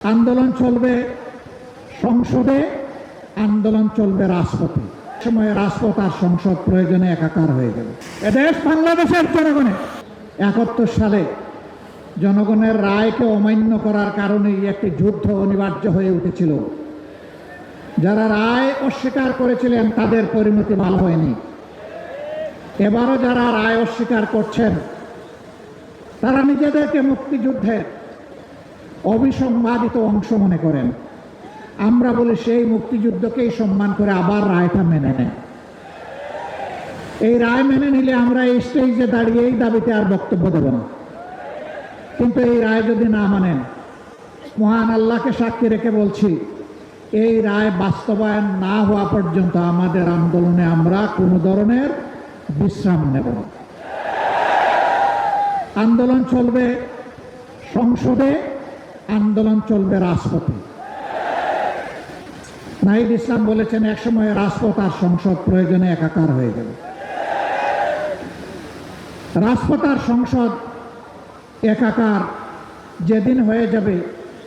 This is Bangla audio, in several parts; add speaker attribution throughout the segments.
Speaker 1: আন্দোলন চলবে সংসদে, আন্দোলন চলবে রাজপথে। সময় রাজপথ আর সংসদ প্রয়োজনে একাকার হয়ে গেল। এদেশ বাংলাদেশের জনগণের 71 সালে জনগণের রায়কে অমান্য করার কারণে একটি যুদ্ধ অনিবার্য হয়ে উঠেছিল। যারা রায় অস্বীকার করেছিলেন তাদের পরিণতি ভালো হয়নি। এবারও যারা রায় অস্বীকার করছেন তারা নিজেদেরকে মুক্তিযুদ্ধের অবিসংবাদিত অংশ মনে করেন। আমরা বলি সেই মুক্তিযুদ্ধকেই সম্মান করে আবার রায়টা মেনে নেন। এই রায় মেনে নিলে আমরা এই স্টেজে দাঁড়িয়ে এই দাবিতে আর বক্তব্য দেব না। কিন্তু এই রায় যদি না মানেন, মহান আল্লাহকে সাক্ষী রেখে বলছি, এই রায় বাস্তবায়ন না হওয়া পর্যন্ত আমাদের আন্দোলনে আমরা কোনো ধরনের বিশ্রাম নেব না। আন্দোলন চলবে সংসদে, আন্দোলন চলবে রাজপথে। নাহিদ ইসলাম বলেছেন, একসময় রাজপথ আর সংসদ প্রয়োজনে একাকার হয়ে গেল। রাজপথ আর সংসদ একাকার যেদিন হয়ে যাবে,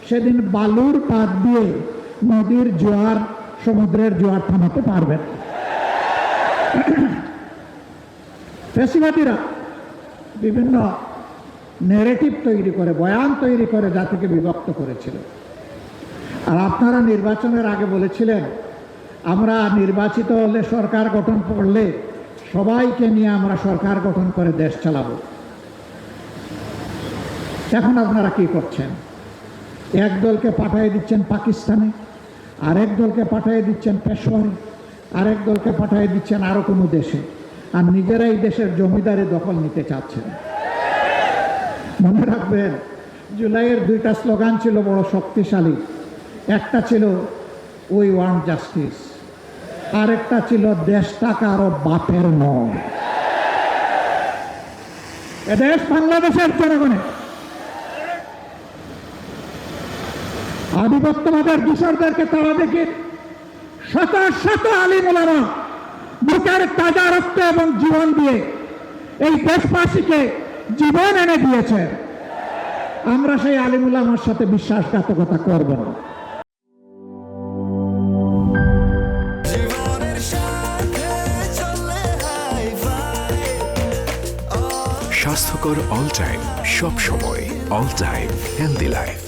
Speaker 1: সেদিন বালুর পাত দিয়ে নদীর জোয়ার, সমুদ্রের জোয়ার থামাতে পারবেন। ফ্যাসিবাদীরা বিভিন্ন ন্যারেটিভ তৈরি করে, বয়ান তৈরি করে জাতিকে বিভক্ত করেছিল। আর আপনারা নির্বাচনের আগে বলেছিলেন, আমরা নির্বাচিত হলে, সরকার গঠন করলে সবাইকে নিয়ে আমরা সরকার গঠন করে দেশ চালাবো। এখন আপনারা কি করছেন? এক দলকে পাঠিয়ে দিচ্ছেন পাকিস্তানে, আরেক দলকে পাঠিয়ে দিচ্ছেন পেশোয়ারে, আরেক দলকে পাঠিয়ে দিচ্ছেন আরো কোনো দেশে, আর নিজেরাই দেশের জমিদারি দখল নিতে চাচ্ছেন। মনে রাখবেন, জুলাইয়ের দুইটা স্লোগান ছিল বড় শক্তিশালী। একটা ছিল উই ওয়ান্ট জাস্টিস, আরেকটা ছিল দেশটা কারো বাপের নয়। এদেশ বাংলাদেশের জনগণের। আধিপত্যবাদের দূষরদেরকে তারা দেখে শত শত আলিম ওলামা বুকের তাজা রক্ত এবং জীবন দিয়ে এই দেশবাসীকে জীবন এনে দিয়েছে। আমরা সেই আলিম ওলামার সাথে বিশ্বাসঘাতকতা করব না।
Speaker 2: স্বাস্থ্যকর অল টাইম, সব সময় অল টাইম হেলদি লাইফ।